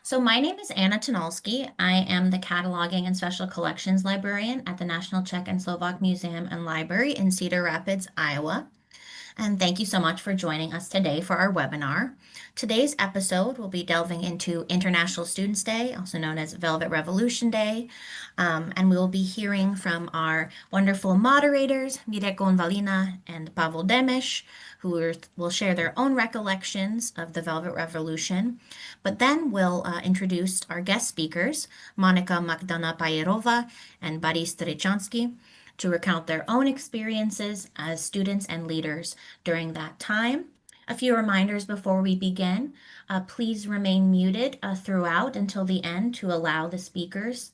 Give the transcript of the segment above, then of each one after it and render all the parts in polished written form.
So my name is Anna Tanalski. I am the Cataloging and Special Collections Librarian at the National Czech and Slovak Museum and Library in Cedar Rapids, Iowa. And thank you so much for joining us today for our webinar. Today's episode will be delving into International Students' Day, also known as Velvet Revolution Day. And we will be hearing from our wonderful moderators, Mirek Gonvalina and Pavel Demish, who will share their own recollections of the Velvet Revolution. But then we'll introduce our guest speakers, Monika Magdana-Pajerova and Boris Trechansky, to recount their own experiences as students and leaders during that time. A few reminders before we begin. Please remain muted throughout until the end to allow the speakers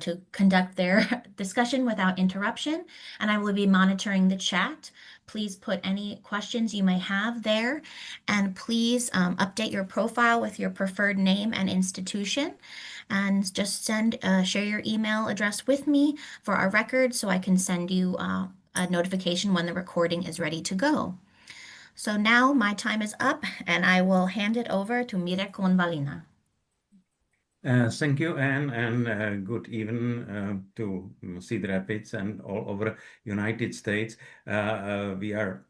to conduct their discussion without interruption. And I will be monitoring the chat. Please put any questions you may have there. And please update your profile with your preferred name and institution. And just share your email address with me for our record so I can send you a notification when the recording is ready to go. So now my time is up and I will hand it over to Mirek Gonvalina. Thank you, Anne, and good evening to Cedar Rapids and all over United States. We are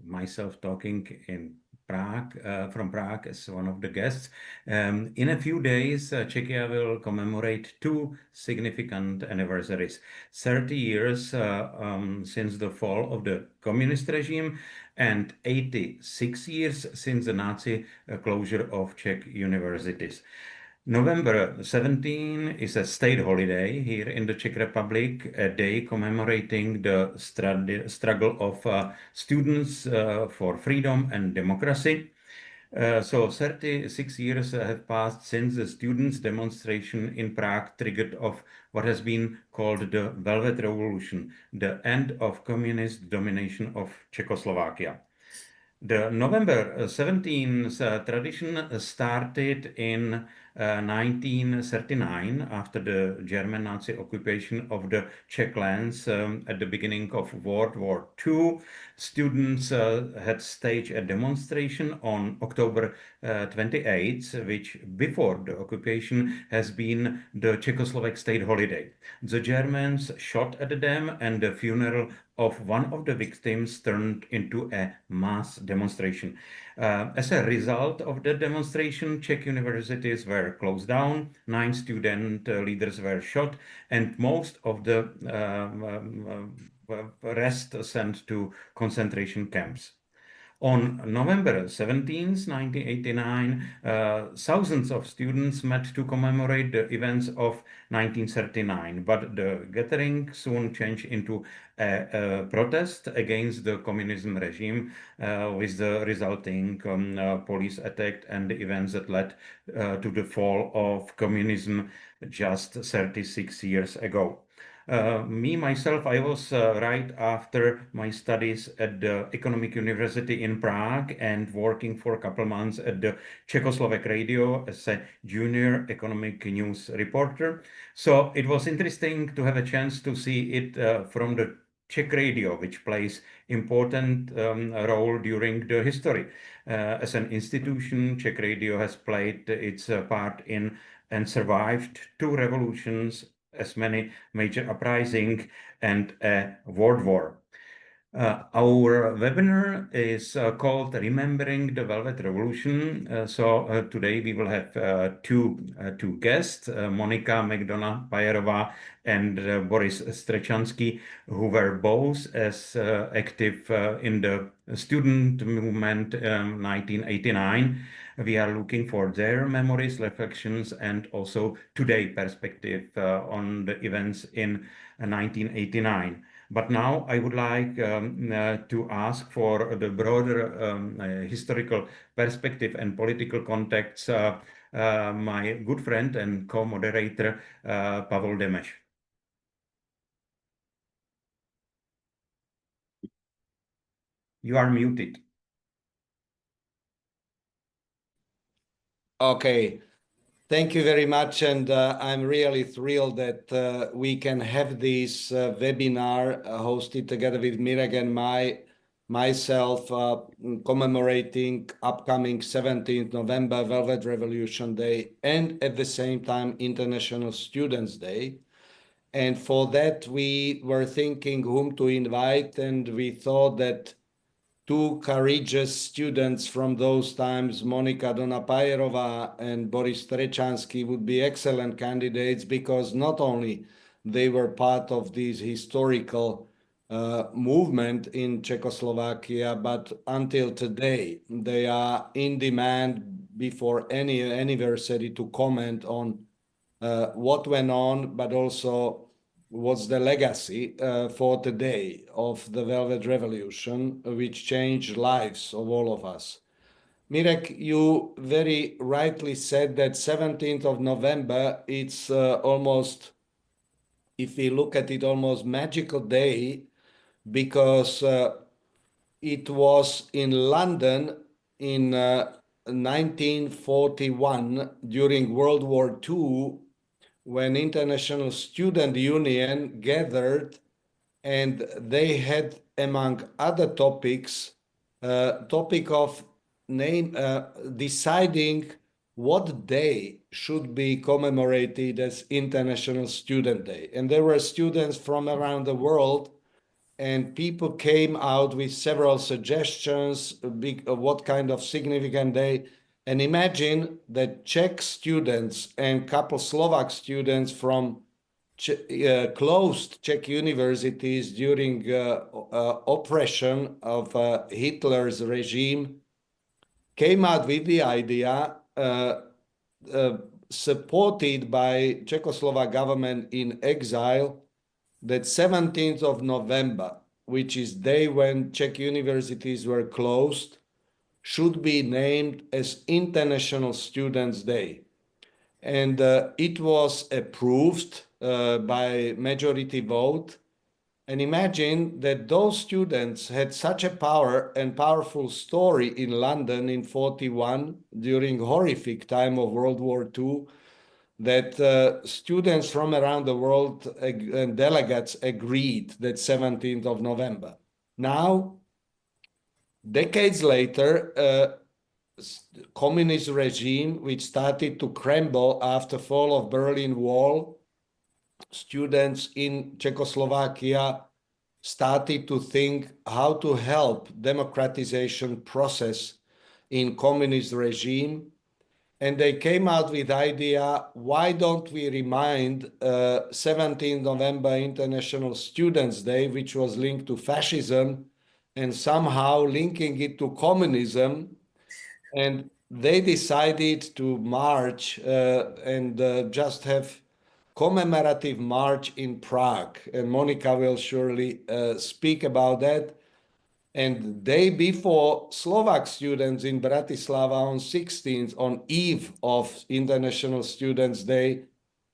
myself talking in Prague, from Prague as one of the guests. In a few days, Czechia will commemorate two significant anniversaries. 30 years since the fall of the communist regime and 86 years since the Nazi closure of Czech universities. November 17 is a state holiday here in the Czech Republic, a day commemorating the struggle of students for freedom and democracy. So 36 years have passed since the students' demonstration in Prague triggered off what has been called the Velvet Revolution, the end of communist domination of Czechoslovakia. The November 17th tradition started in 1939 after the German Nazi occupation of the Czech lands at the beginning of World War II. Students had staged a demonstration on October 28th, which before the occupation has been the Czechoslovak state holiday. The Germans shot at them and the funeral of one of the victims turned into a mass demonstration. As a result of the demonstration, Czech universities were closed down, 9 student leaders were shot, and most of the rest sent to concentration camps. On November 17, 1989, thousands of students met to commemorate the events of 1939, but the gathering soon changed into a protest against the communism regime with the resulting police attack and the events that led to the fall of communism just 36 years ago. Myself, I was right after my studies at the Economic University in Prague and working for a couple months at the Czechoslovak radio as a junior economic news reporter. So it was interesting to have a chance to see it from the Czech radio, which plays important role during the history. As an institution, Czech radio has played its part in and survived 2 revolutions, as many major uprisings and a world war. Our webinar is called Remembering the Velvet Revolution. So today we will have two guests, Monika Magdana-Pajerova and Boris Trechansky, who were both as active in the student movement 1989. We are looking for their memories, reflections, and also today perspective on the events in 1989. But now I would like to ask for the broader historical perspective and political context my good friend and co-moderator Pavel Demish. You are muted. Okay, thank you very much, and I'm really thrilled that we can have this webinar hosted together with Mirek and myself commemorating upcoming 17th November Velvet Revolution Day and at the same time International Students Day. And for that, we were thinking whom to invite, and we thought that two courageous students from those times, Monika Donapayerova and Boris Trechansky, would be excellent candidates because not only they were part of this historical movement in Czechoslovakia, but until today, they are in demand before any anniversary to comment on what went on, but also what's the legacy for today of the Velvet Revolution, which changed lives of all of us. Mirek, you very rightly said that 17th of November, it's almost, if we look at it, almost magical day because it was in London in 1941 during World War II when International Student Union gathered, and they had, among other topics, topic of deciding what day should be commemorated as International Student Day. And there were students from around the world, and people came out with several suggestions of what kind of significant day. And imagine that Czech students and couple Slovak students from closed Czech universities during oppression of Hitler's regime came out with the idea, supported by Czechoslovak government in exile, that 17th of November, which is day when Czech universities were closed, should be named as International Students' Day. And it was approved by majority vote. And imagine that those students had such a power and powerful story in London in 41 during horrific time of World War II, that students from around the world and delegates agreed that 17th of November. Now, decades later, communist regime, which started to crumble after fall of Berlin Wall, students in Czechoslovakia started to think how to help democratization process in communist regime. And they came out with idea, why don't we remind 17th November International Students' Day, which was linked to fascism, and somehow linking it to communism. And they decided to march and just have commemorative march in Prague. And Monika will surely speak about that. And day before, Slovak students in Bratislava on 16th, on eve of International Students' Day,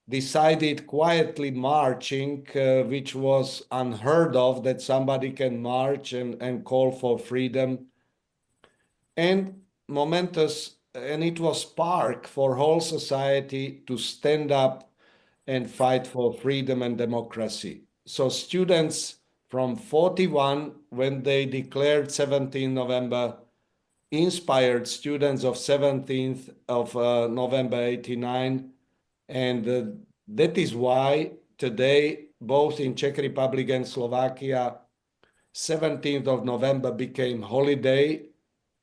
decided quietly marching, which was unheard of, that somebody can march and call for freedom. And momentous, and it was spark for whole society to stand up and fight for freedom and democracy. So students from 41, when they declared 17 November, inspired students of 17th of November 89. And that is why today, both in Czech Republic and Slovakia, 17th of November became holiday.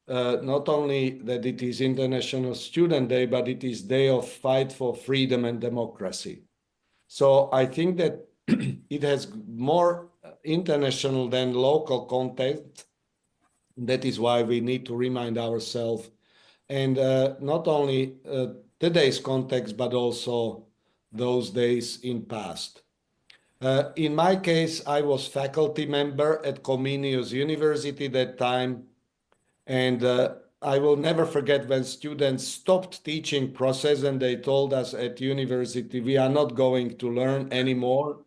Not only that it is International Student Day, but it is day of fight for freedom and democracy. So I think that it has more international than local context. That is why we need to remind ourselves, and not only today's context, but also those days in past. In my case, I was faculty member at Comenius University that time, and I will never forget when students stopped teaching process and they told us at university, we are not going to learn anymore.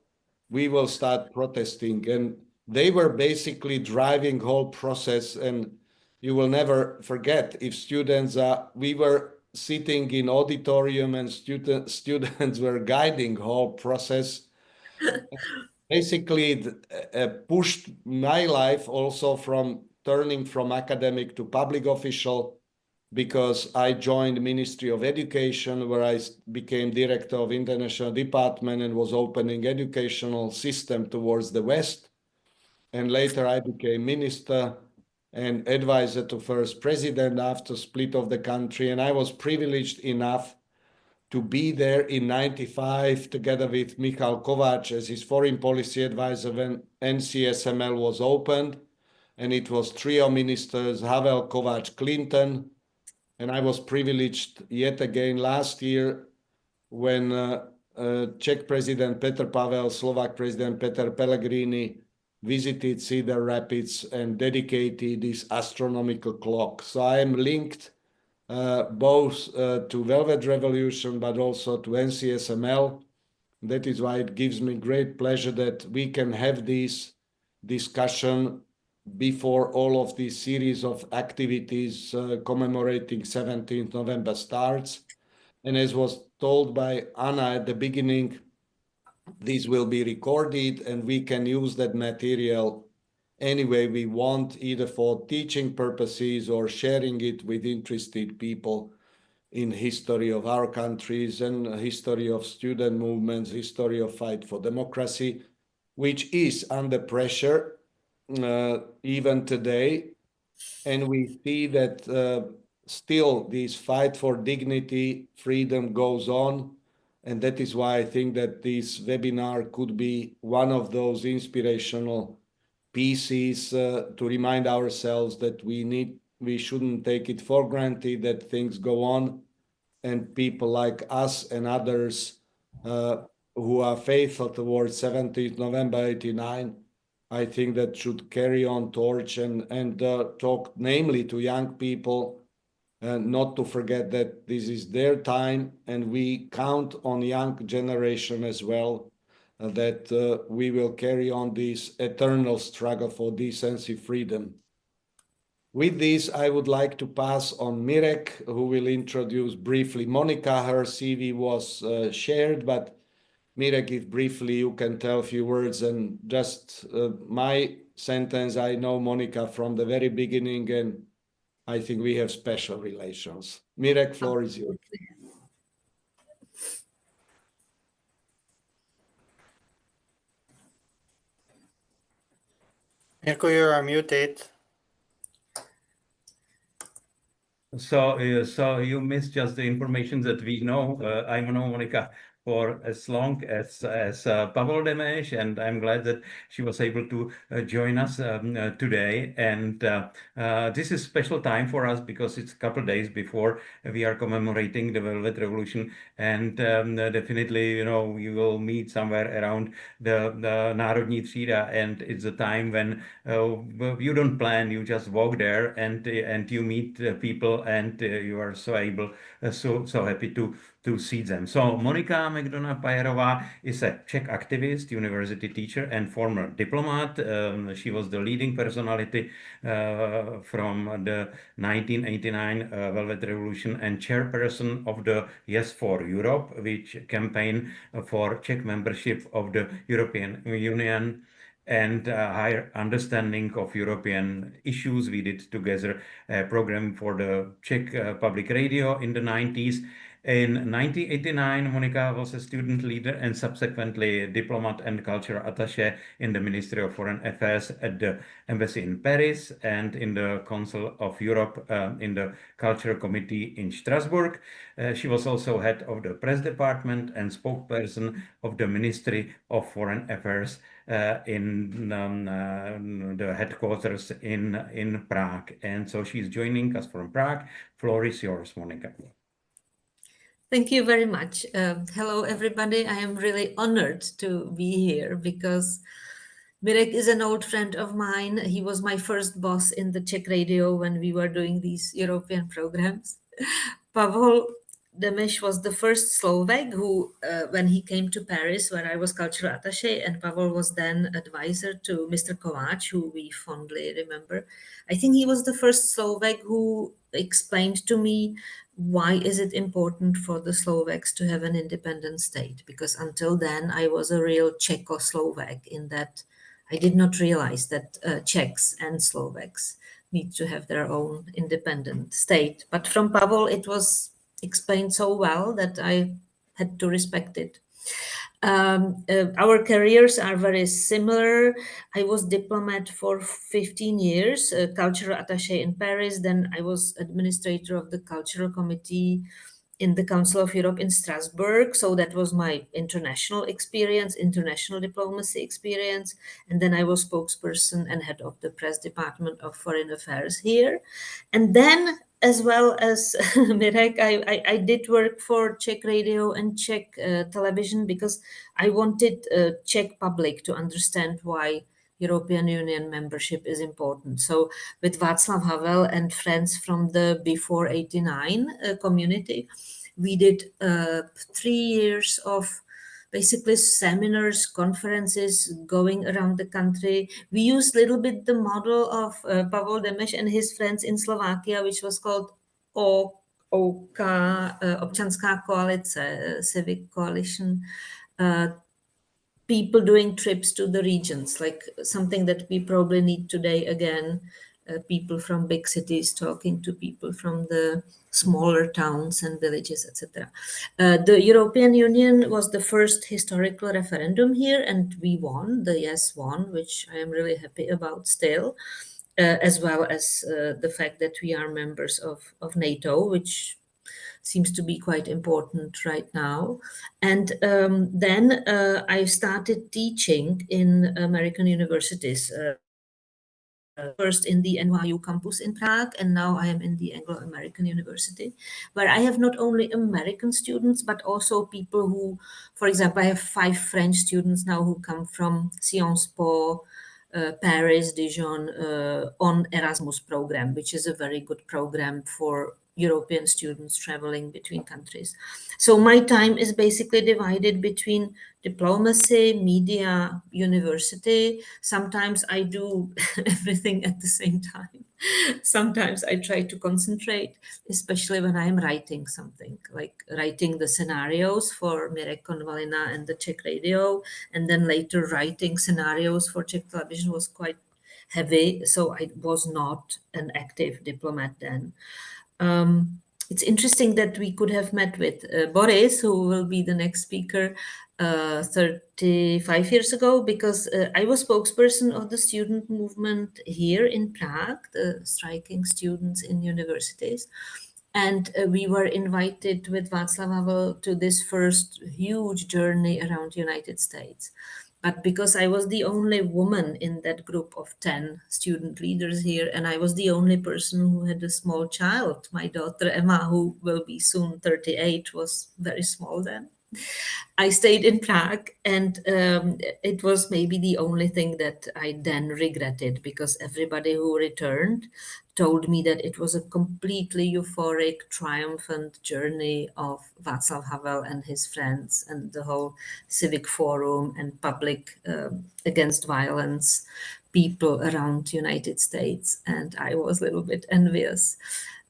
We will start protesting. And they were basically driving whole process. And you will never forget if students we were sitting in auditorium and students were guiding whole process. Basically, it pushed my life also from turning from academic to public official, because I joined the Ministry of Education, where I became director of international department and was opening educational system towards the West. And later I became minister and advisor to first president after split of the country. And I was privileged enough to be there in 95 together with Michal Kovács as his foreign policy advisor when NCSML was opened. And it was trio ministers, Havel, Kovács, Clinton. And I was privileged yet again last year when Czech President Petr Pavel, Slovak President Peter Pellegrini visited Cedar Rapids and dedicated this astronomical clock. So I am linked both to Velvet Revolution, but also to NCSML. That is why it gives me great pleasure that we can have this discussion before all of this series of activities commemorating 17th November starts. And as was told by Anna at the beginning, this will be recorded and we can use that material any way we want, either for teaching purposes or sharing it with interested people in history of our countries and history of student movements, history of fight for democracy, which is under pressure even today. And we see that still this fight for dignity, freedom goes on. And that is why I think that this webinar could be one of those inspirational pieces to remind ourselves that we shouldn't take it for granted that things go on, and people like us and others who are faithful towards 17th November 89, I think that should carry on torch and talk namely to young people, and not to forget that this is their time, and we count on young generation as well, that we will carry on this eternal struggle for decency, freedom. With this, I would like to pass on Mirek, who will introduce briefly Monica. Her CV was shared, but Mirek, if briefly you can tell a few words, and just my sentence, I know Monica from the very beginning, and I think we have special relations. Mirek, floor is yours. Mirko, you are muted. So you missed just the information that we know. I know Monica for as long as Pavel Demeš, and I'm glad that she was able to join us today. And this is special time for us because it's a couple of days before we are commemorating the Velvet Revolution, and definitely, you know, you will meet somewhere around the Národní třída, and it's a time when you don't plan, you just walk there and you meet people, and you are so able, so happy to see them. So Monika McDonough-Pajerová is a Czech activist, university teacher, and former diplomat. She was the leading personality from the 1989 Velvet Revolution and chairperson of the Yes for Europe, which campaign for Czech membership of the European Union and higher understanding of European issues. We did together a program for the Czech public radio in the 90s. In 1989, Monika was a student leader and subsequently diplomat and cultural attaché in the Ministry of Foreign Affairs at the Embassy in Paris and in the Council of Europe in the Culture Committee in Strasbourg. She was also head of the press department and spokesperson of the Ministry of Foreign Affairs in the headquarters in Prague. And so she's joining us from Prague. Floor is yours, Monika. Thank you very much. Hello, everybody. I am really honored to be here because Mirek is an old friend of mine. He was my first boss in the Czech radio when we were doing these European programs. Pavel Demeš was the first Slovak who, when he came to Paris, where I was cultural attaché, and Pavel was then advisor to Mr. Kovács, who we fondly remember. I think he was the first Slovak who explained to me why is it important for the Slovaks to have an independent state? Because until then, I was a real Czechoslovak in that I did not realize that Czechs and Slovaks need to have their own independent state. But from Pavel, it was explained so well that I had to respect it. Our careers are very similar. I was diplomat for 15 years, cultural attaché in Paris. Then I was administrator of the cultural committee in the Council of Europe in Strasbourg. So that was my international experience, international diplomacy experience. And then I was spokesperson and head of the press department of foreign affairs here. And then, as well as Mirek, I did work for Czech radio and Czech television because I wanted Czech public to understand why European Union membership is important. So with Václav Havel and friends from the before 89 community, we did 3 years of basically seminars, conferences going around the country. We used a little bit the model of Pavel Demeš and his friends in Slovakia, which was called OK, Občanská koalice, Civic Coalition, people doing trips to the regions, like something that we probably need today again, people from big cities talking to people from the smaller towns and villages, etc. The European Union was the first historical referendum here, and we won, the yes won, which I am really happy about still, as well as the fact that we are members of NATO, which seems to be quite important right now. And then I started teaching in American universities. First in the NYU campus in Prague, and now I am in the Anglo-American University, where I have not only American students, but also people who, for example, I have 5 French students now who come from Sciences Po, Paris, Dijon, on Erasmus program, which is a very good program for European students traveling between countries. So my time is basically divided between diplomacy, media, university. Sometimes I do everything at the same time. Sometimes I try to concentrate, especially when I'm writing something, like writing the scenarios for Mirek Konvalina and the Czech radio, and then later writing scenarios for Czech television was quite heavy. So I was not an active diplomat then. It's interesting that we could have met with Boris, who will be the next speaker, 35 years ago, because I was spokesperson of the student movement here in Prague, the striking students in universities. And we were invited with Václav Havel to this first huge journey around the United States. But because I was the only woman in that group of 10 student leaders here, and I was the only person who had a small child, my daughter Emma, who will be soon 38, was very small then. I stayed in Prague, and it was maybe the only thing that I then regretted, because everybody who returned told me that it was a completely euphoric, triumphant journey of Václav Havel and his friends and the whole civic forum and public against violence people around the United States. And I was a little bit envious.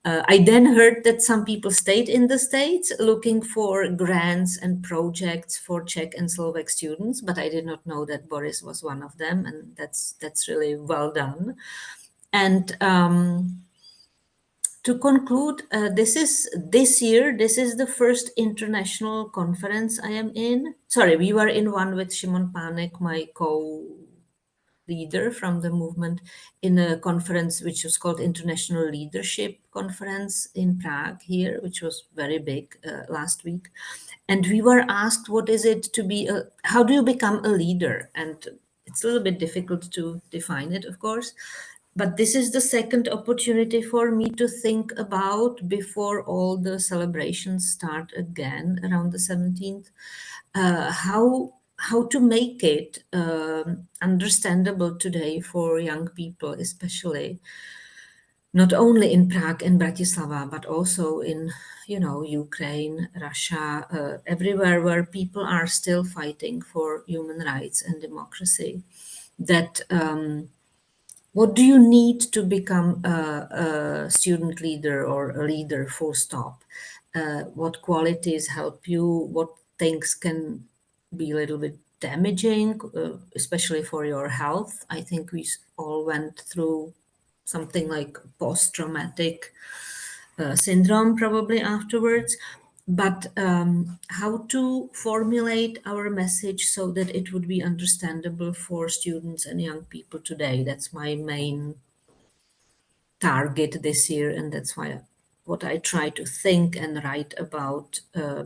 I then heard that some people stayed in the States looking for grants and projects for Czech and Slovak students, but I did not know that Boris was one of them, and that's really well done. And to conclude, this year, this is the first international conference I am in. Sorry, we were in one with Šimon Pánek, my leader from the movement, in a conference which was called International Leadership Conference in Prague here, which was very big last week. And we were asked, what is it to be how do you become a leader? And it's a little bit difficult to define it, of course. But this is the second opportunity for me to think about, before all the celebrations start again around the 17th, how to make it understandable today for young people, especially not only in Prague and Bratislava, but also in, Ukraine, Russia, everywhere where people are still fighting for human rights and democracy. That what do you need to become a student leader or a leader, full stop? What qualities help you? What things can be a little bit damaging, especially for your health? I think we all went through something like post-traumatic syndrome probably afterwards. But how to formulate our message so that it would be understandable for students and young people today, that's my main target this year, and that's why what I try to think and write about,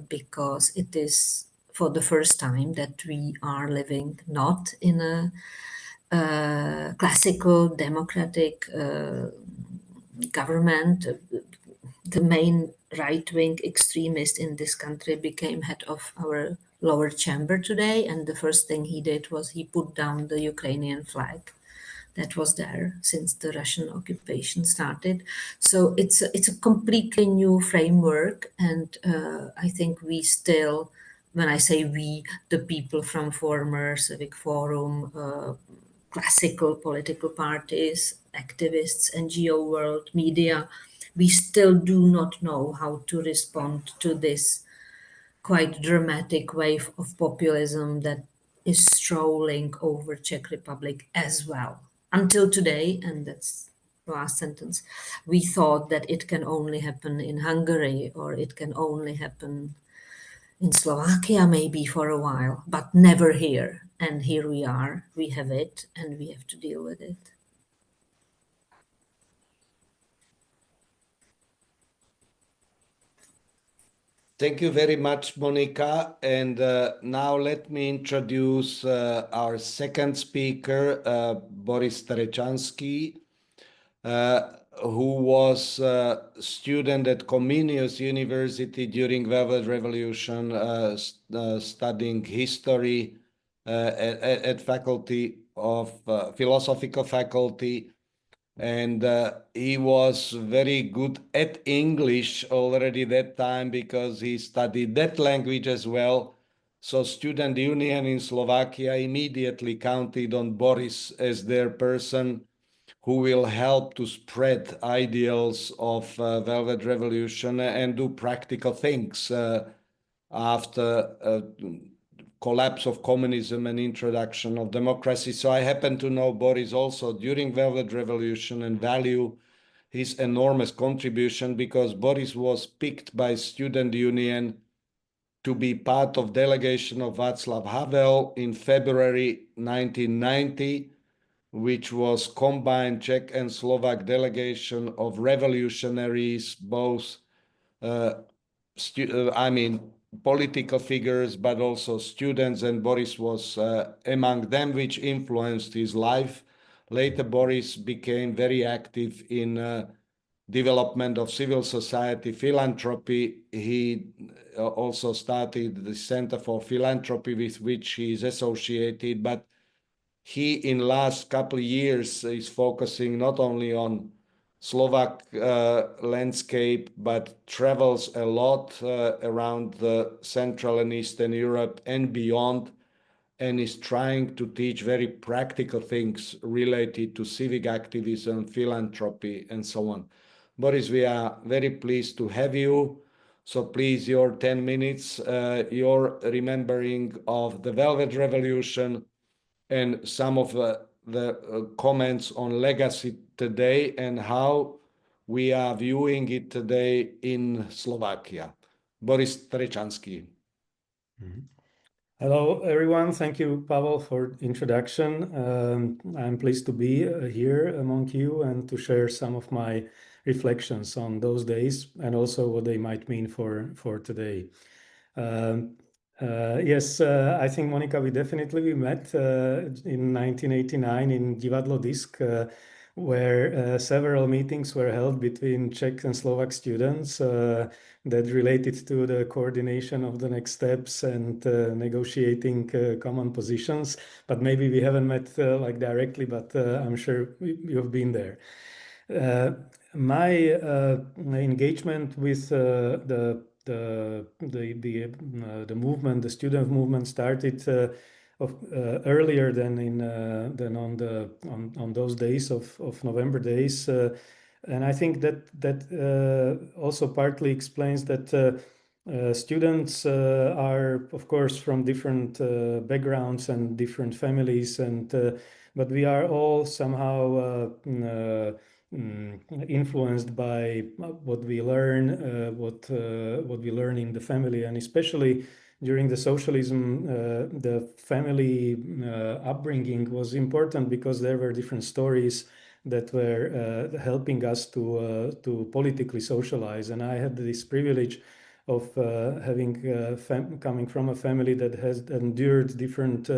because it is for the first time that we are living not in a classical democratic government. The main right-wing extremist in this country became head of our lower chamber today, and the first thing he did was he put down the Ukrainian flag that was there since the Russian occupation started. So it's a completely new framework, and I think we still, when I say we, the people from former Civic Forum, classical political parties, activists, NGO world, media, we still do not know how to respond to this quite dramatic wave of populism that is strolling over Czech Republic as well. Until today, and that's the last sentence, we thought that it can only happen in Hungary or it can only happen in Slovakia maybe for a while, but never here. And here we are, we have it, and we have to deal with it. Thank you very much, Monika. And now let me introduce our second speaker, Boris Starechansky, who was a student at Comenius University during Velvet Revolution, studying history at faculty of philosophical faculty. And he was very good at English already that time because he studied that language as well. So Student Union in Slovakia immediately counted on Boris as their person who will help to spread ideals of Velvet Revolution and do practical things after collapse of communism and introduction of democracy. So I happen to know Boris also during Velvet Revolution and value his enormous contribution because Boris was picked by Student Union to be part of delegation of Václav Havel in February 1990, which was combined Czech and Slovak delegation of revolutionaries, both political figures, but also students, and Boris was among them, which influenced his life. Later, Boris became very active in development of civil society, philanthropy. He also started the Center for Philanthropy, with which he is associated, but he, in last couple of years, is focusing not only on Slovak landscape, but travels a lot around the Central and Eastern Europe and beyond, and is trying to teach very practical things related to civic activism, philanthropy, and so on. Boris, we are very pleased to have you. So please, your 10 minutes, your remembering of the Velvet Revolution and some of the comments on legacy today and how we are viewing it today in Slovakia. Boris Starechansky. Hello, everyone. Thank you, Pavel, for introduction. I'm pleased to be here among you and to share some of my reflections on those days and also what they might mean for today. Yes, I think, Monika, we definitely met in 1989 in Divadlo Disk, where several meetings were held between Czech and Slovak students that related to the coordination of the next steps and negotiating common positions. But maybe we haven't met like directly, but I'm sure you've been there. My engagement with the movement, the student movement, started earlier than on those days of November days, and I think that also partly explains that students are, of course, from different backgrounds and different families, and but we are all somehow influenced by what we learn, what we learn in the family, and especially during the socialism, the family upbringing was important because there were different stories that were helping us to politically socialize. And I had this privilege of having coming from a family that has endured different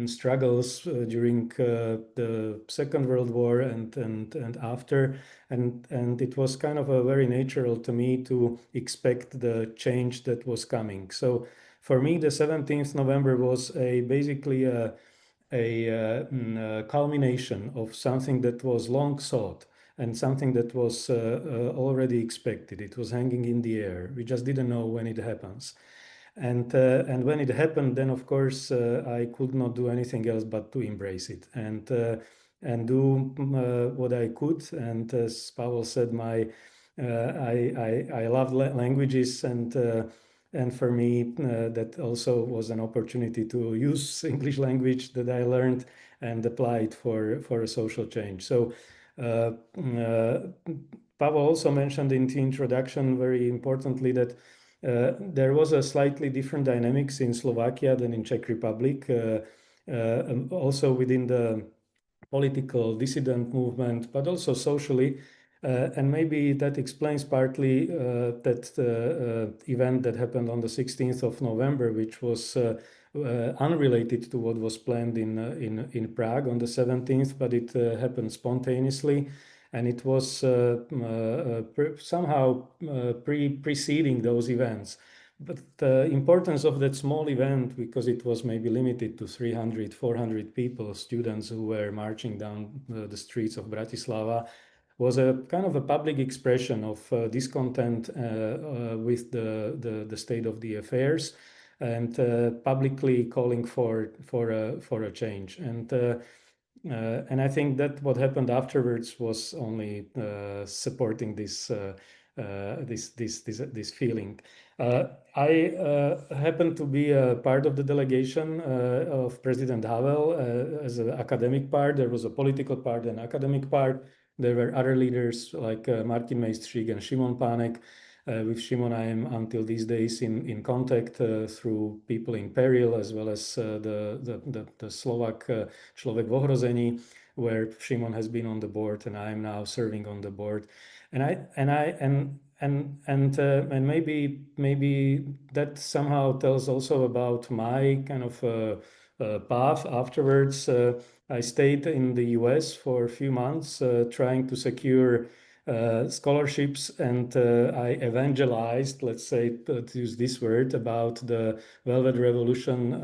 struggles during the Second World War and after, and it was kind of a very natural to me to expect the change that was coming. So for me, the 17th November was basically a culmination of something that was long sought and something that was already expected. It was hanging in the air. We just didn't know when it happens. And when it happened, then of course I could not do anything else but to embrace it and do what I could. And as Pavel said, I love languages, and for me that also was an opportunity to use English language that I learned and apply it for a social change. So Pavel also mentioned in the introduction very importantly that there was a slightly different dynamics in Slovakia than in Czech Republic, also within the political dissident movement, but also socially. And maybe that explains partly that event that happened on the 16th of November, which was unrelated to what was planned in Prague on the 17th, but it happened spontaneously. And it was somehow preceding those events. But the importance of that small event, because it was maybe limited to 300, 400 people, students who were marching down the streets of Bratislava, was a kind of a public expression of discontent with the state of the affairs, and publicly calling for a change. And I think that what happened afterwards was only supporting this feeling. I happened to be a part of the delegation of President Havel as an academic part. There was a political part and academic part. There were other leaders like Martin Mejstřík and Šimon Pánek. With Šimon, I am until these days in contact through people in peril, as well as the Slovak Človek v ohrození, where Šimon has been on the board, and I am now serving on the board. And maybe that somehow tells also about my kind of path afterwards. I stayed in the US for a few months, trying to secure scholarships, and I evangelized, let's say, to use this word, about the Velvet Revolution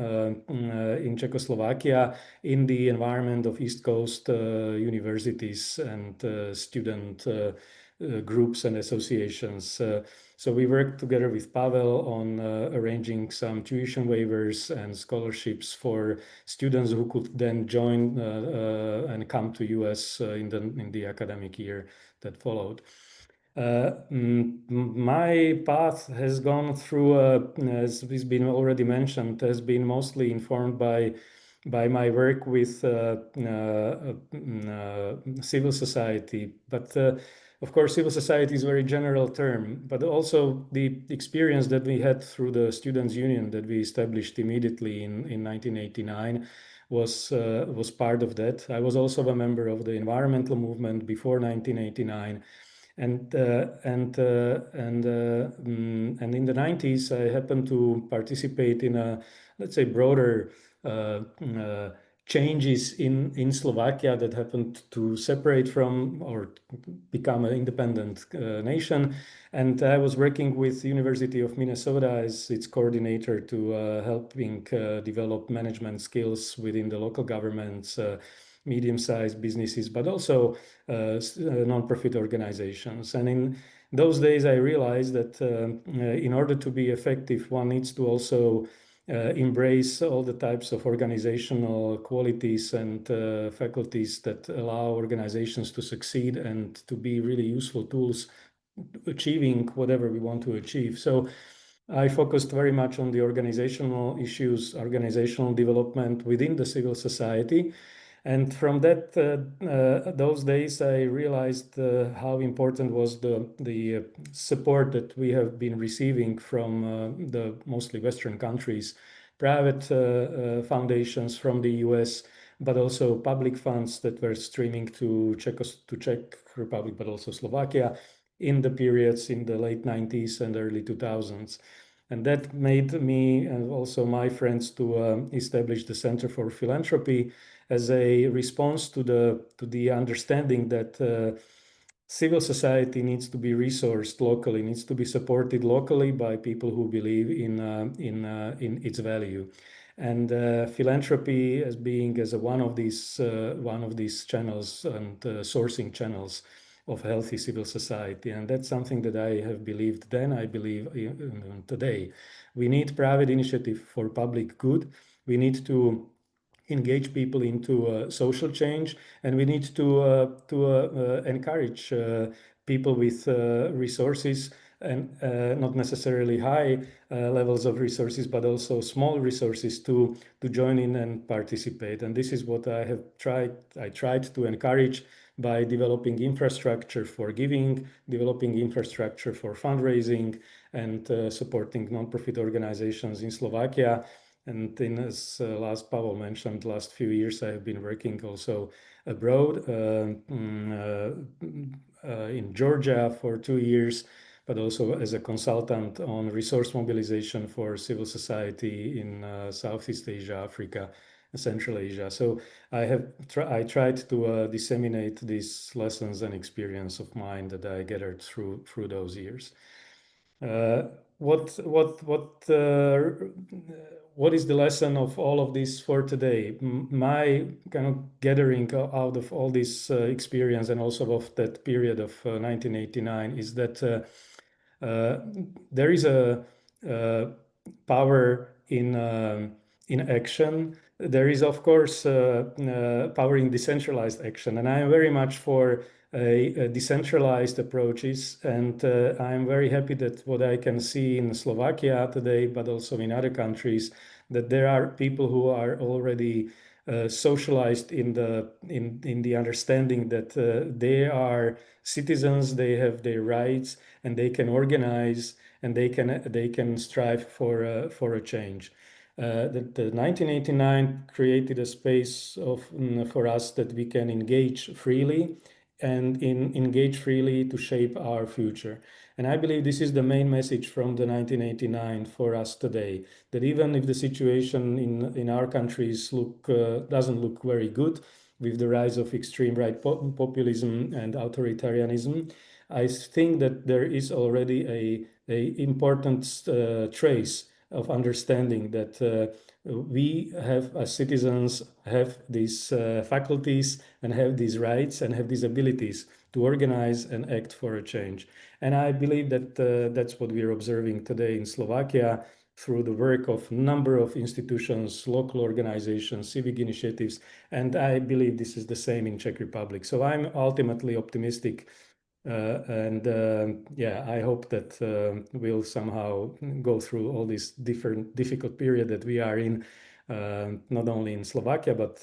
in Czechoslovakia in the environment of East Coast universities and student groups and associations. So we worked together with Pavel on arranging some tuition waivers and scholarships for students who could then join and come to US in the academic year that followed. My path has gone through, as has been already mentioned, has been mostly informed by my work with civil society. But of course, civil society is a very general term, but also the experience that we had through the Students' Union that we established immediately in 1989 was part of that. I was also a member of the environmental movement before 1989. And in the 90s, I happened to participate in a, let's say, broader changes in Slovakia that happened to separate from or become an independent nation. And I was working with the University of Minnesota as its coordinator to helping develop management skills within the local governments, medium-sized businesses, but also non-profit organizations. And in those days, I realized that in order to be effective, one needs to also embrace all the types of organizational qualities and faculties that allow organizations to succeed and to be really useful tools achieving whatever we want to achieve. So I focused very much on the organizational issues, organizational development within the civil society. And from those days, I realized how important was the support that we have been receiving from the mostly Western countries, private foundations from the US, but also public funds that were streaming to Czech Republic, but also Slovakia in the periods in the late 90s and early 2000s. And that made me and also my friends to establish the Center for Philanthropy as a response to the understanding that civil society needs to be resourced locally, needs to be supported locally by people who believe in its value. And philanthropy as being as one of these channels and sourcing channels of healthy civil society. And that's something that I have believed then, I believe today. We need private initiative for public good. We need to engage people into social change, and we need to encourage people with resources, and not necessarily high levels of resources, but also small resources to join in and participate. And this is what I tried to encourage by developing infrastructure for giving, developing infrastructure for fundraising, and supporting nonprofit organizations in Slovakia. And then, as last Pavel mentioned, last few years I have been working also abroad in Georgia for 2 years, but also as a consultant on resource mobilization for civil society in Southeast Asia, Africa, and Central Asia. So I tried to disseminate these lessons and experience of mine that I gathered through those years. What is the lesson of all of this for today? My kind of gathering out of all this experience and also of that period of 1989 is that there is a power in action. There is, of course, power in decentralized action, and I am very much for a decentralized approaches. And I'm very happy that what I can see in Slovakia today, but also in other countries, that there are people who are already socialized in the understanding that they are citizens, they have their rights, and they can organize, and they can strive for a change. The 1989 created a space for us that we can engage freely and engage freely to shape our future. And I believe this is the main message from the 1989 for us today, that even if the situation in our countries doesn't look very good with the rise of extreme right populism and authoritarianism, I think that there is already a important trace of understanding that we have, as citizens, have these faculties and have these rights and have these abilities to organize and act for a change. And I believe that that's what we are observing today in Slovakia through the work of a number of institutions, local organizations, civic initiatives, and I believe this is the same in Czech Republic. So I'm ultimately optimistic. I hope that we'll somehow go through all this difficult period that we are in, not only in Slovakia but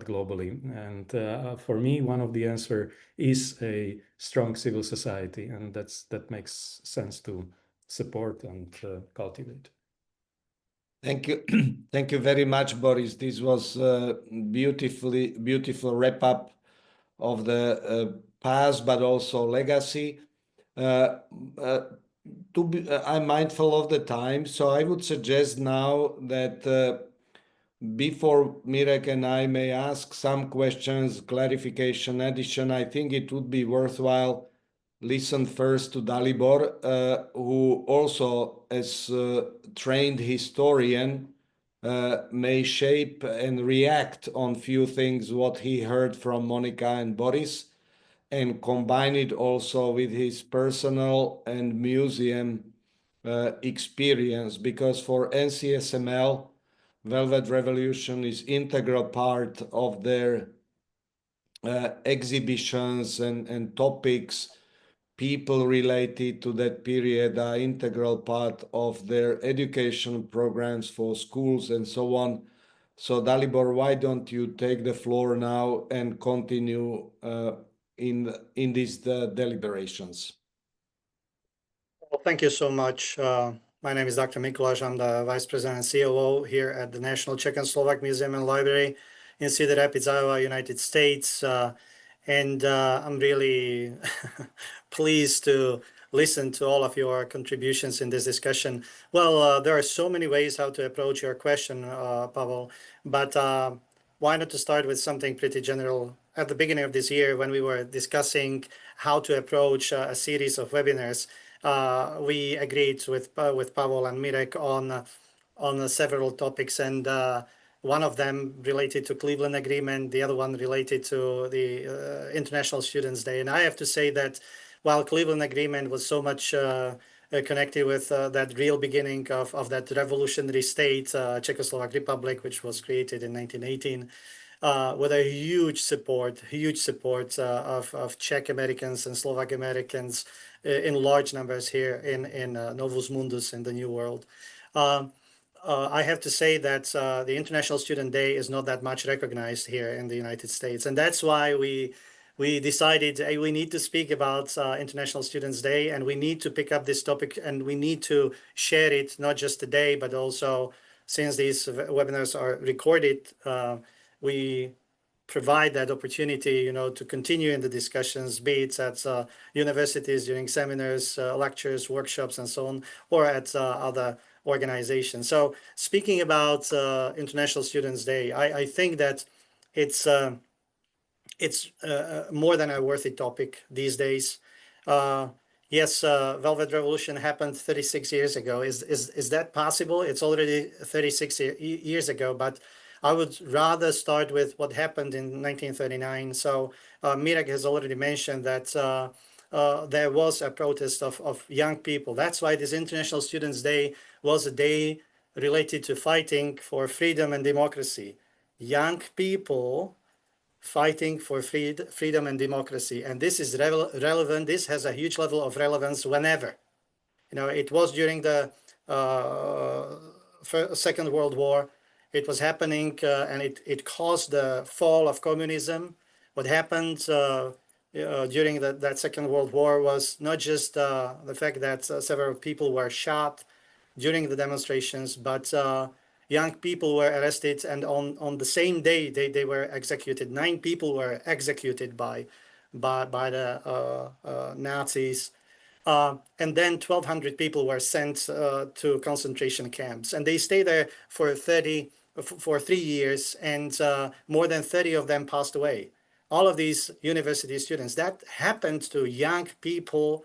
globally. And for me, one of the answer is a strong civil society, and that makes sense to support and cultivate. Thank you, thank you very much, Boris. This was a beautiful wrap up of the past, but also legacy. I'm mindful of the time, so I would suggest now that before Mirek and I may ask some questions, clarification, addition, I think it would be worthwhile listen first to Dalibor, who also, as a trained historian, may shape and react on few things what he heard from Monica and Boris, and combine it also with his personal and museum experience, because for NCSML, Velvet Revolution is integral part of their exhibitions and topics. People related to that period are integral part of their education programs for schools and so on. So Dalibor, why don't you take the floor now and continue in these deliberations? Well, thank you so much. My name is Dr. Mikuláš. I'm the Vice President and COO here at the National Czech and Slovak Museum and Library in Cedar Rapids, Iowa, United States. And I'm really pleased to listen to all of your contributions in this discussion. Well, there are so many ways how to approach your question, Pavel, but why not to start with something pretty general? At the beginning of this year, when we were discussing how to approach a series of webinars, we agreed with Pavel and Mirek on several topics, and one of them related to Cleveland Agreement, the other one related to the International Students' Day. And I have to say that while Cleveland Agreement was so much connected with that real beginning of that revolutionary state, Czechoslovak Republic, which was created in 1918, with a huge support of Czech Americans and Slovak Americans in large numbers here in Novus Mundus in the New World. I have to say that the International Student Day is not that much recognized here in the United States. And that's why we decided we need to speak about International Students Day, and we need to pick up this topic, and we need to share it not just today, but also since these webinars are recorded, we provide that opportunity, to continue in the discussions, be it at universities during seminars, lectures, workshops, and so on, or at other organizations. So speaking about International Students Day, I think that it's more than a worthy topic these days. Yes, Velvet Revolution happened 36 years ago. Is that possible? It's already 36 years ago, but I would rather start with what happened in 1939. So Mirek has already mentioned that there was a protest of young people. That's why this International Students' Day was a day related to fighting for freedom and democracy. Young people fighting for freedom and democracy. And this is relevant. This has a huge level of relevance whenever. It was during the Second World War. It was happening, and it caused the fall of communism. What happened during that Second World War was not just the fact that several people were shot during the demonstrations, but young people were arrested, and on the same day they were executed. 9 people were executed by the Nazis. And then 1,200 people were sent to concentration camps, and they stayed there for 3 years, and more than 30 of them passed away. All of these university students. That happened to young people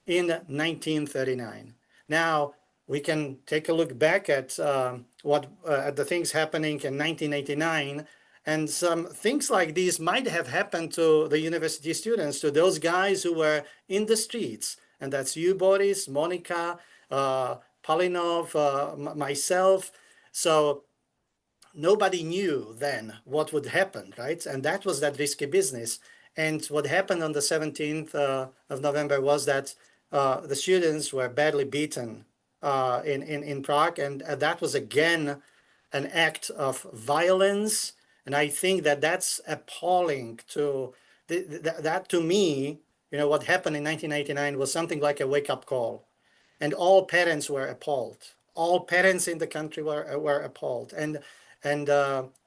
in 1939. Now we can take a look back at at the things happening in 1989. And some things like these might have happened to the university students, to those guys who were in the streets. And that's you, Boris, Monica, Palinov, myself. So nobody knew then what would happen, right? And that was that risky business. And what happened on the 17th of November was that the students were badly beaten in Prague. And that was again an act of violence. And I think that that's appalling to that to me, what happened in 1989 was something like a wake-up call. And all parents were appalled. All parents in the country were appalled. And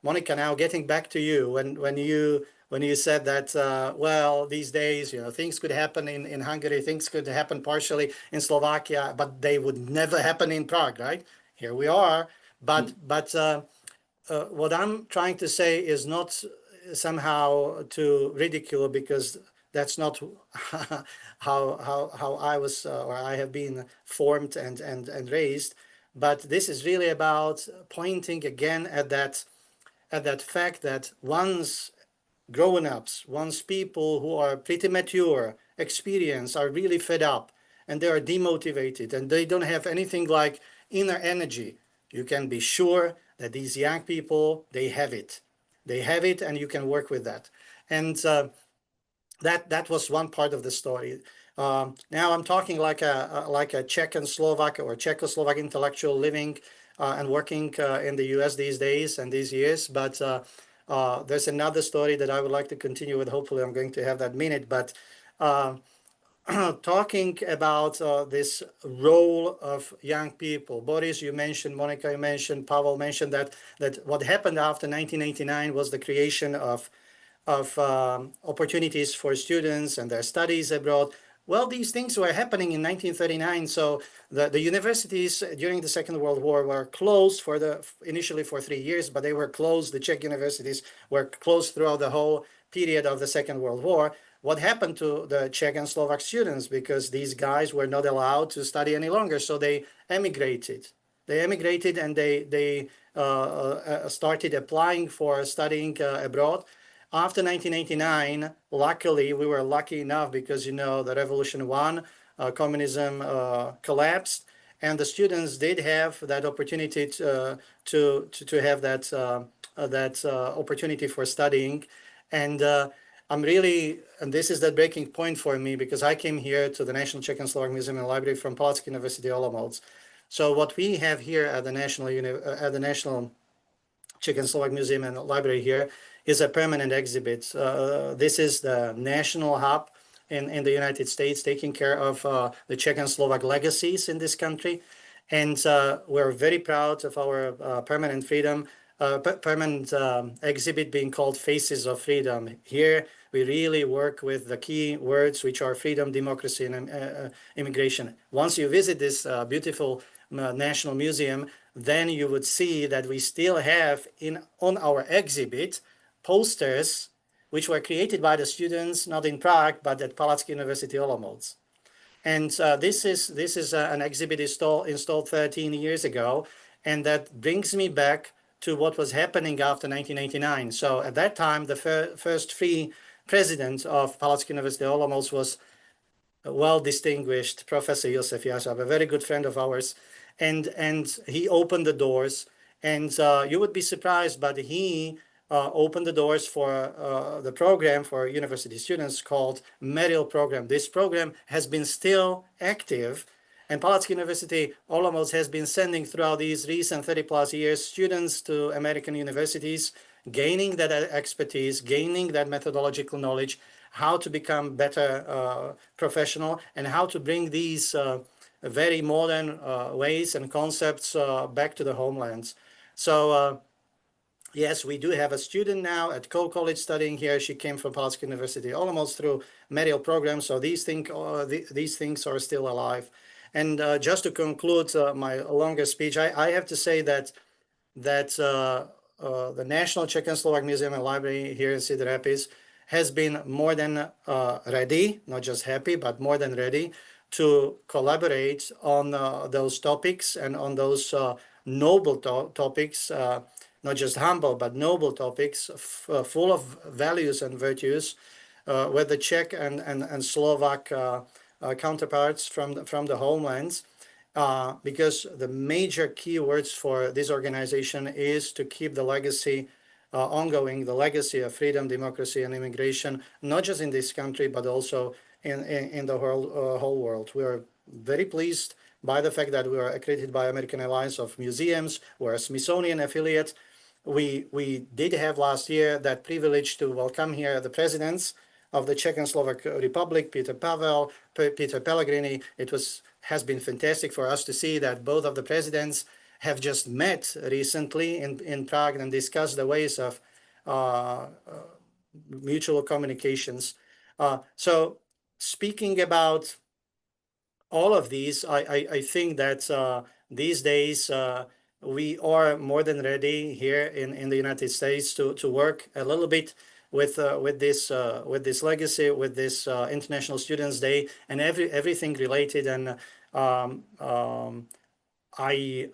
Monica, now getting back to you, when you said that, well, these days, things could happen in Hungary, things could happen partially in Slovakia, but they would never happen in Prague, right? Here we are. But what I'm trying to say is not somehow to ridicule, because that's not how I was or I have been formed and raised. But this is really about pointing again at that fact that once grown-ups, once people who are pretty mature, experienced, are really fed up, and they are demotivated, and they don't have anything like inner energy, you can be sure that these young people, they have it. They have it, and you can work with that. And that was one part of the story. Now I'm talking like a Czech and Slovak or Czechoslovak intellectual living and working in the US these days and these years. But there's another story that I would like to continue with. Hopefully, I'm going to have that minute. But talking about this role of young people. Boris, you mentioned, Monica, you mentioned, Pavel mentioned that what happened after 1989 was the creation of opportunities for students and their studies abroad. Well, these things were happening in 1939. So the universities during the Second World War were closed initially for 3 years, but they were closed. The Czech universities were closed throughout the whole period of the Second World War. What happened to the Czech and Slovak students? Because these guys were not allowed to study any longer, so they emigrated. They emigrated and they started applying for studying abroad. After 1989, luckily, we were lucky enough because, you know, the revolution won, communism collapsed, and the students did have that opportunity to have that opportunity for studying. And I'm really, and this is the breaking point for me, because I came here to the National Czech and Slovak Museum and Library from Palacký University Olomouc. So what we have here at the National Czech and Slovak Museum and Library here is a permanent exhibit. This is the national hub in the United States, taking care of the Czech and Slovak legacies in this country. And we're very proud of our permanent exhibit being called Faces of Freedom. Here, we really work with the key words, which are freedom, democracy, and immigration. Once you visit this beautiful National Museum, then you would see that we still have on our exhibit posters which were created by the students, not in Prague, but at Palacký University Olomouc. And this is an exhibit installed 13 years ago, and that brings me back to what was happening after 1989. So at that time, the first free president of Palacký University Olomouc was a well-distinguished Professor Josef Jařab, a very good friend of ours, and he opened the doors. And you would be surprised, but he opened the doors for the program for university students called Merrill Program. This program has been still active, and Palacký University Olomouc has been sending throughout these recent 30+ years students to American universities, gaining that expertise, gaining that methodological knowledge, how to become better professional, and how to bring these very modern ways and concepts back to the homelands. So yes, we do have a student now at Cole College studying here. She came from Palacký University Olomouc through Merrill program. So these things are still alive. And just to conclude my longer speech, I have to say that the National Czech and Slovak Museum and Library here in Cedar Rapids has been more than ready, not just happy, but more than ready to collaborate on those topics and on those noble topics, not just humble, but noble topics, full of values and virtues, with the Czech and Slovak counterparts from the homelands. Because the major keywords for this organization is to keep the legacy ongoing, the legacy of freedom, democracy, and immigration, not just in this country, but also in the whole world. We are very pleased by the fact that we are accredited by American Alliance of Museums. We're a Smithsonian affiliate. We did have last year that privilege to welcome here the presidents of the Czech and Slovak Republic, Peter Pavel, Peter Pellegrini. Has been fantastic for us to see that both of the presidents have just met recently in Prague and discussed the ways of mutual communications. So speaking about all of these, I think that these days we are more than ready here in the United States to work a little bit with this legacy, with this International Students' Day, and everything related. And I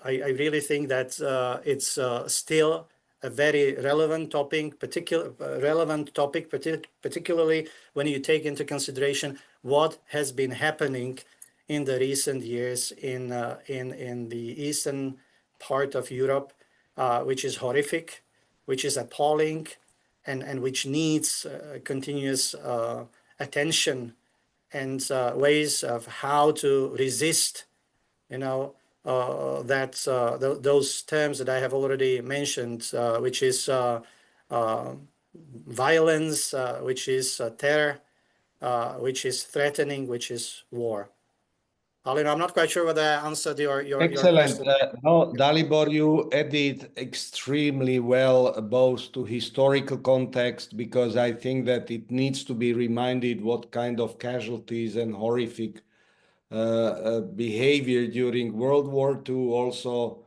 really think that it's still a very relevant topic, particularly when you take into consideration what has been happening in the recent years in the eastern part of Europe, which is horrific, which is appalling, and which needs continuous attention and ways of how to resist, those terms that I have already mentioned, which is violence, which is terror, which is threatening, which is war. Alina, I'm not quite sure whether I answered your Excellent. question. No, Dalibor, you added extremely well both to historical context, because I think that it needs to be reminded what kind of casualties and horrific behavior during World War II. Also,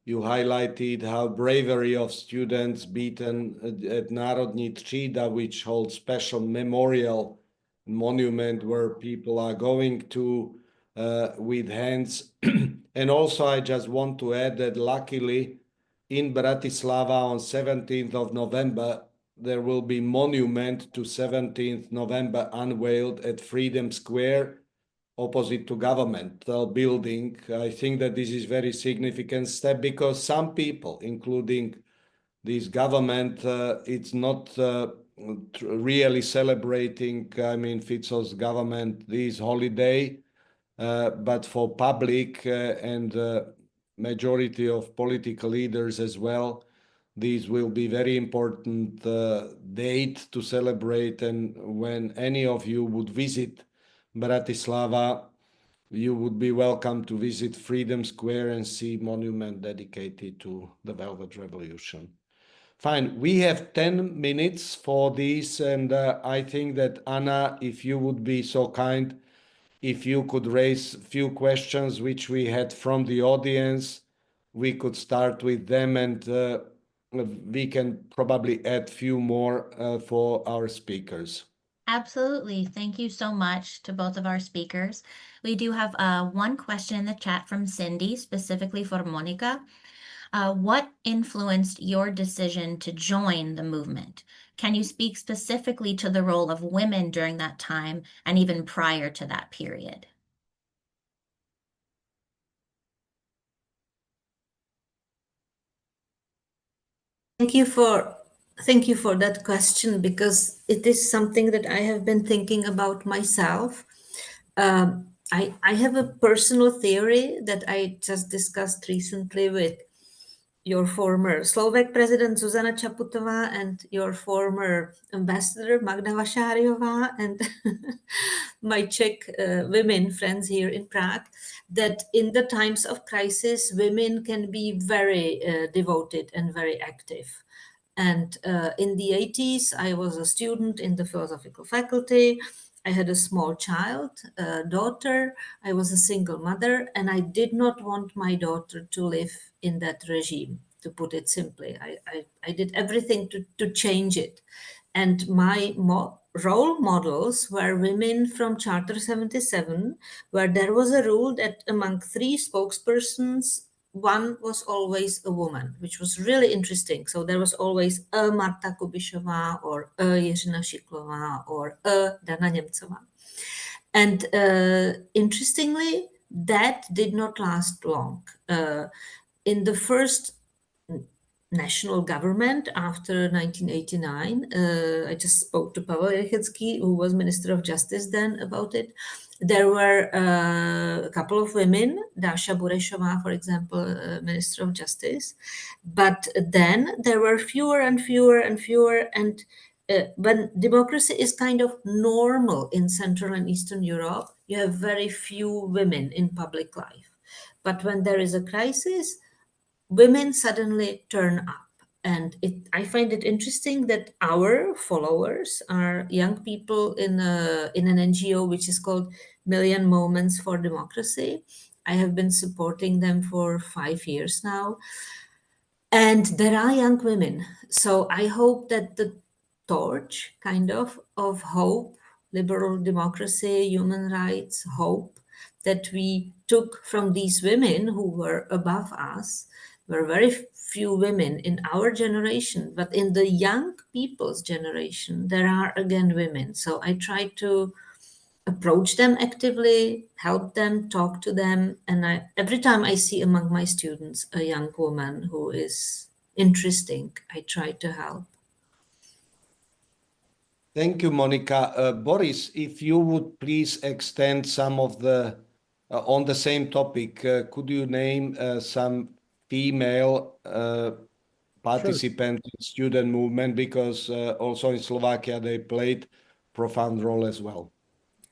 you highlighted how bravery of students beaten at Národní třída, which holds special memorial monument where people are going to with hands. And also, I just want to add that luckily in Bratislava on 17th of November, there will be monument to 17th November unveiled at Freedom Square, opposite to governmental building. I think that this is very significant step, because some people, including this government, it's not really celebrating, I mean, Fico's government this holiday, but for public and majority of political leaders as well, this will be very important date to celebrate. And when any of you would visit Bratislava, you would be welcome to visit Freedom Square and see monument dedicated to the Velvet Revolution. Fine, we have 10 minutes for this, and I think that Anna, if you would be so kind, if you could raise a few questions which we had from the audience, we could start with them, and we can probably add few more for our speakers. Absolutely. Thank you so much to both of our speakers. We do have one question in the chat from Cindy, specifically for Monica. What influenced your decision to join the movement? Can you speak specifically to the role of women during that time and even prior to that period? Thank you for that question, because it is something that I have been thinking about myself. I have a personal theory that I just discussed recently with your former Slovak president Zuzana Čaputová and your former ambassador Magda Vašáriová and my Czech women friends here in Prague, that in the times of crisis, women can be very devoted and very active. And in the 80s, I was a student in the philosophical faculty. I had a small child, a daughter. I was a single mother, and I did not want my daughter to live in that regime, to put it simply. I did everything to change it. And my role models were women from Charter 77, where there was a rule that among 3 spokespersons, one was always a woman, which was really interesting. So there was always a Marta Kubišová or a Jiřina Šiklová or a Dana Němcová. And interestingly, that did not last long. In the first national government after 1989, I just spoke to Pavel Rychecký, who was Minister of Justice then, about it. There were a couple of women, Dáša Burešová, for example, Minister of Justice. But then there were fewer and fewer and fewer. And when democracy is kind of normal in Central and Eastern Europe, you have very few women in public life. But when there is a crisis, women suddenly turn up. And I find it interesting that our followers are young people in an NGO which is called Million Moments for Democracy. I have been supporting them for 5 years now. And there are young women. So I hope that the torch kind of hope, liberal democracy, human rights, hope that we took from these women who were above us, were very few women in our generation, but in the young people's generation, there are again women. So I try to approach them actively, help them, talk to them. And every time I see among my students a young woman who is interesting, I try to help. Thank you, Monica. Boris, if you would please extend some of the On the same topic, could you name some female participants in student movement? Because also in Slovakia, they played profound role as well.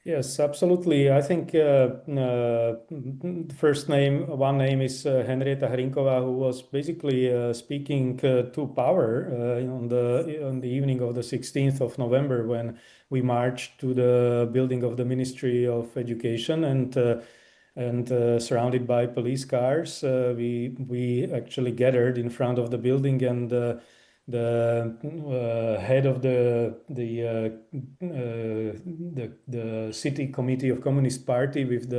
Yes, absolutely. I think one name is Henrieta Hrinková, who was basically speaking to power on the evening of the 16th of November when we marched to the building of the Ministry of Education and surrounded by police cars, we actually gathered in front of the building, and the head of the city committee of Communist Party with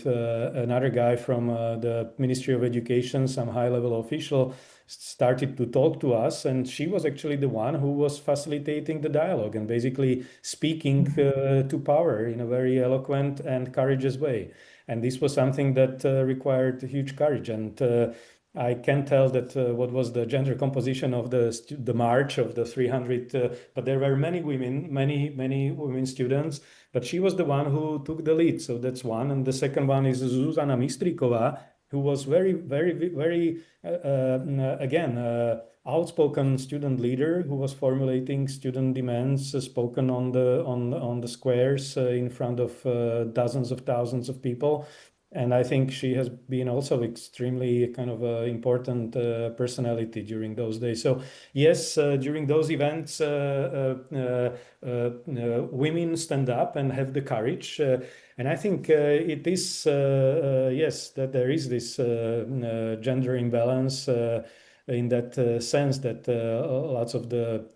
another guy from the Ministry of Education, some high-level official, started to talk to us, and she was actually the one who was facilitating the dialogue and basically speaking to power in a very eloquent and courageous way. And this was something that required huge courage. And I can tell that what was the gender composition of the march of the 300, but there were many women students, but she was the one who took the lead. So that's one. And the second one is Zuzana Mistrikova, who was very outspoken student leader who was formulating student demands spoken on the squares in front of dozens of thousands of people. And I think she has been also extremely kind of important personality during those days. So yes, during those events, women stand up and have the courage. And I think it is, yes, that there is this gender imbalance in that sense that lots of the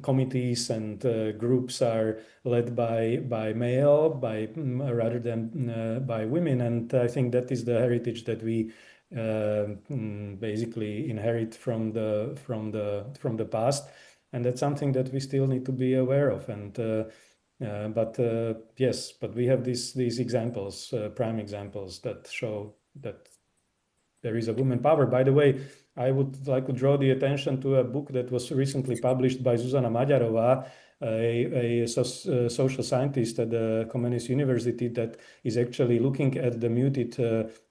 committees and groups are led by male, rather than by women. And I think that is the heritage that we basically inherit from the past, and that's something that we still need to be aware of. And yes, but we have these examples, prime examples that show that there is a woman power. By the way, I would like to draw the attention to a book that was recently published by Zuzana Maďarová, a social scientist at the Communist University, that is actually looking at the muted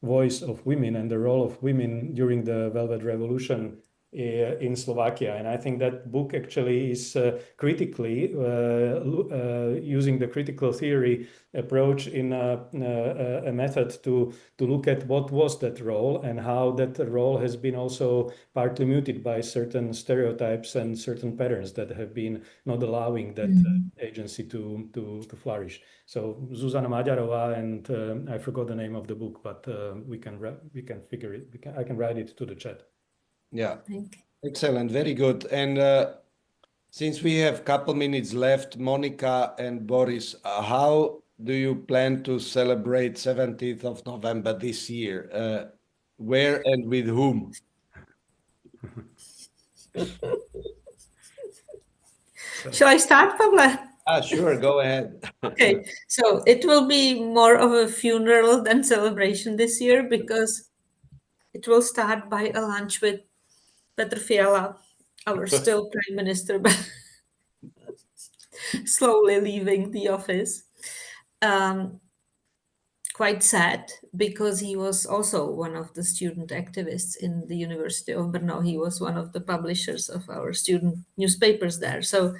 voice of women and the role of women during the Velvet Revolution in Slovakia. And I think that book actually is critically using the critical theory approach in a method to look at what was that role and how that role has been also partly muted by certain stereotypes and certain patterns that have been not allowing that agency to flourish. So Zuzana Maďarová, and I forgot the name of the book, but we can figure it. I can write it to the chat. Yeah, excellent, very good. And since we have a couple minutes left, Monika and Boris, how do you plan to celebrate 17th of November this year? Where and with whom? Shall I start, Pavle? Sure, go ahead. Okay, so it will be more of a funeral than celebration this year, because it will start by a lunch with Petr Fiala, our still prime minister, but slowly leaving the office. Quite sad, because he was also one of the student activists in the University of Brno. He was one of the publishers of our student newspapers there. So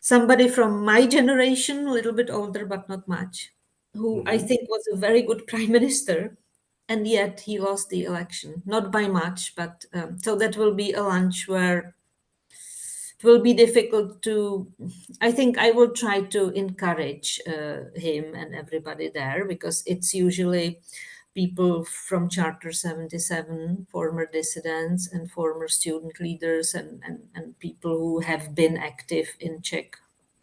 somebody from my generation, a little bit older, but not much, who I think was a very good prime minister. And yet he lost the election, not by much, but so that will be a lunch where it will be difficult to, I think I will try to encourage him and everybody there, because it's usually people from Charter 77, former dissidents and former student leaders and people who have been active in Czech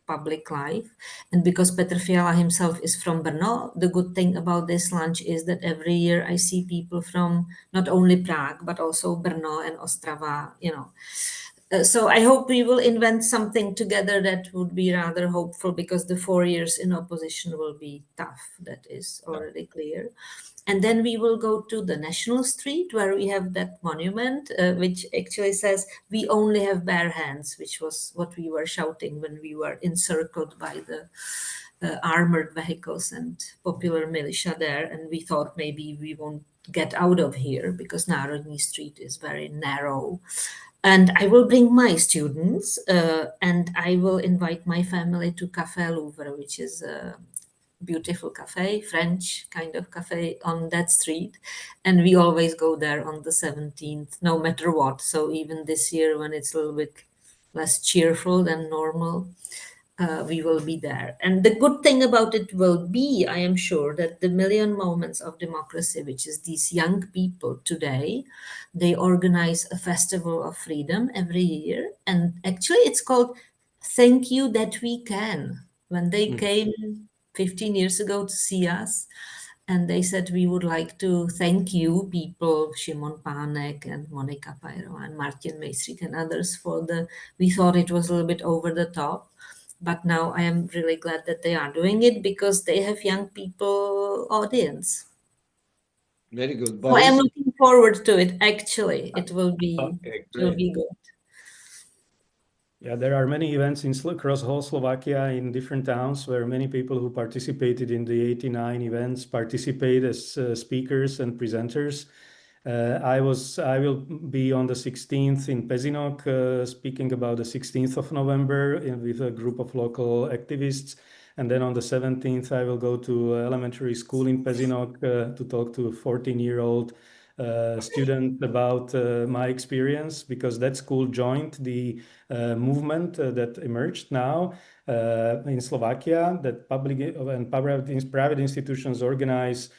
public life. And because Petr Fiala himself is from Brno, the good thing about this lunch is that every year I see people from not only Prague, but also Brno and Ostrava, so I hope we will invent something together that would be rather hopeful, because the 4 years in opposition will be tough. That is already clear. And then we will go to the National Street, where we have that monument, which actually says, "We only have bare hands," which was what we were shouting when we were encircled by the armored vehicles and popular militia there. And we thought maybe we won't get out of here because Národní Street is very narrow. And I will bring my students and I will invite my family to Café Louvre, which is a beautiful cafe, French kind of cafe on that street. And we always go there on the 17th, no matter what. So even this year, when it's a little bit less cheerful than normal, we will be there. And the good thing about it will be, I am sure, that the Million Moments of Democracy, which is these young people today, they organize a festival of freedom every year. And actually, it's called Thank You That We Can. When they came 15 years ago to see us, and they said, we would like to thank you, people, Šimon Pánek and Monika Pajrova and Martin Mejstřík and others we thought it was a little bit over the top. But now I am really glad that they are doing it because they have young people audience. Very good. So I am Boris? looking forward to it. Actually, it will be Okay, it will great. be good. Yeah, there are many events across whole Slovakia in different towns where many people who participated in the 89 events participate as speakers and presenters. I will be on the 16th in Pezinok speaking about the 16th of November with a group of local activists. And then on the 17th, I will go to elementary school in Pezinok to talk to a 14-year-old student about my experience, because that school joined the movement that emerged now in Slovakia, that public and private institutions organize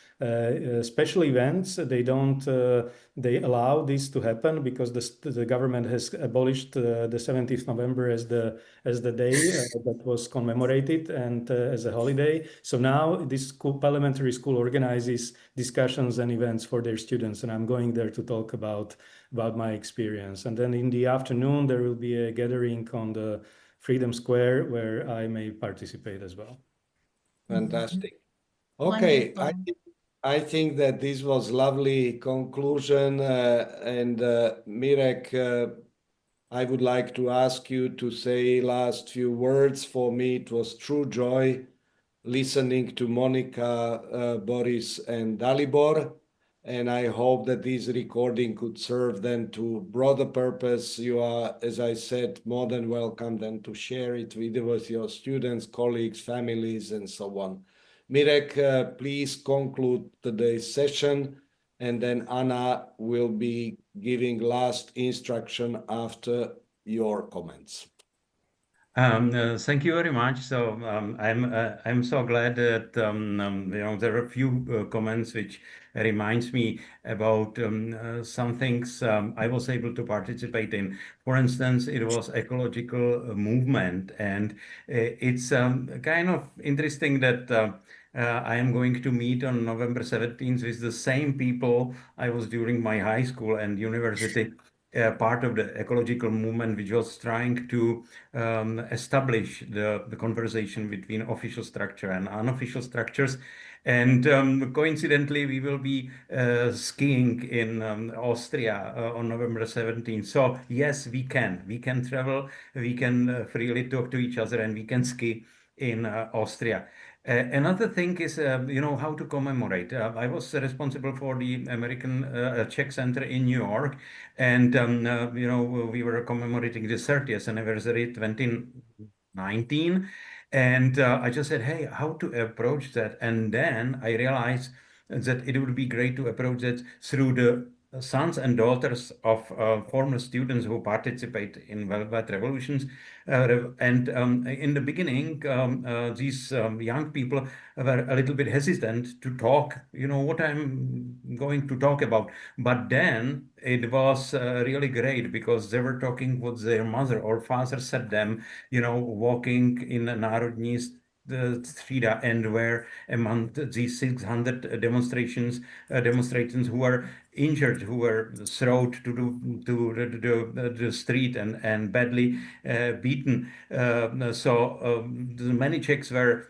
special events. They allow this to happen because the government has abolished the 17th November as the day that was commemorated and as a holiday. So now this parliamentary school organizes discussions and events for their students, and I'm going there to talk about my experience. And then in the afternoon there will be a gathering on the Freedom Square where I may participate as well. Fantastic. Okay, Wonderful. I think that this was lovely conclusion. And Mirek, I would like to ask you to say last few words. For me, it was true joy listening to Monika, Boris, and Dalibor. And I hope that this recording could serve then to broader purpose. You are, as I said, more than welcome then to share it with your students, colleagues, families, and so on. Mirek, please conclude today's session, and then Anna will be giving last instruction after your comments. Thank you very much. So I'm so glad that there are a few comments which reminds me about some things I was able to participate in. For instance, it was ecological movement, and it's kind of interesting that I am going to meet on November 17th with the same people I was during my high school and university. Part of the ecological movement, which was trying to establish the conversation between official structure and unofficial structures. And coincidentally, we will be skiing in Austria on November 17th. So yes, we can travel, we can freely talk to each other, and we can ski in Austria. Another thing is, how to commemorate. I was responsible for the American Czech Center in New York, and we were commemorating the 30th anniversary, 2019, and I just said, hey, how to approach that? And then I realized that it would be great to approach that through the sons and daughters of former students who participate in Velvet Revolutions. And in the beginning, these young people were a little bit hesitant to talk, what I'm going to talk about. But then it was really great because they were talking what their mother or father said them, walking in Národní Třída, and were among these 600 demonstrations who were injured, who were thrown to the street and badly beaten. So many Czechs were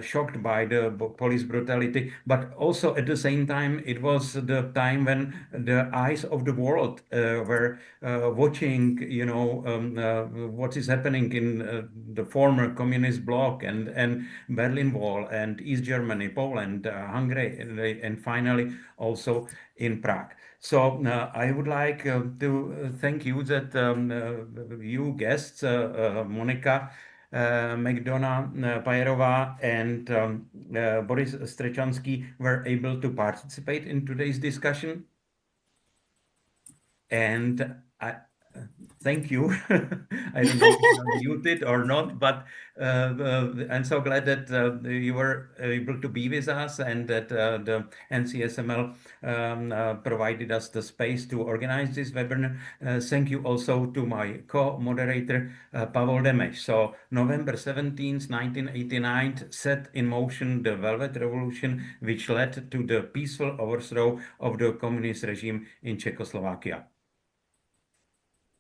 shocked by the police brutality, but also at the same time, it was the time when the eyes of the world were watching, what is happening in the former communist bloc and Berlin Wall and East Germany, Poland, Hungary, and finally also in Prague. So I would like to thank you that you guests, Monika, McDonough, Pajerova, and Boris Strechansky were able to participate in today's discussion. And I thank you. I don't know if you're muted or not, but I'm so glad that you were able to be with us and that the NCSML provided us the space to organize this webinar. Thank you also to my co-moderator, Pavel Demeš. So November 17th, 1989 set in motion the Velvet Revolution, which led to the peaceful overthrow of the communist regime in Czechoslovakia.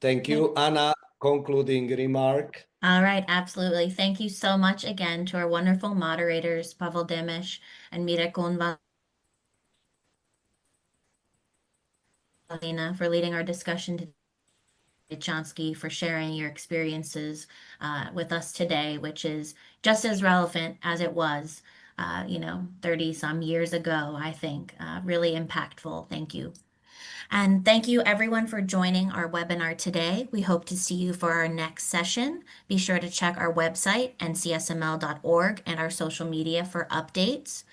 Thank you, Anna. Concluding remark. All right, absolutely. Thank you so much again to our wonderful moderators, Pavel Demeš and Mirek Konvalina, for leading our discussion today. Chansky, for sharing your experiences with us today, which is just as relevant as it was, 30 some years ago, I think. Really impactful. Thank you. And thank you everyone for joining our webinar today. We hope to see you for our next session. Be sure to check our website, ncsml.org, and our social media for updates.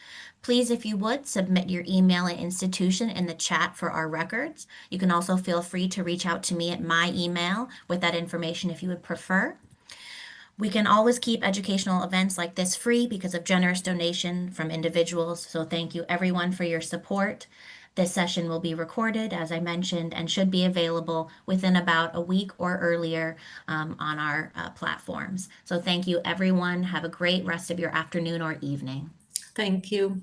Please, if you would, submit your email and institution in the chat for our records. You can also feel free to reach out to me at my email with that information if you would prefer. We can always keep educational events like this free because of generous donation from individuals. So thank you everyone for your support. This session will be recorded, as I mentioned, and should be available within about a week or earlier on our platforms. So thank you everyone. Have a great rest of your afternoon or evening. Thank you.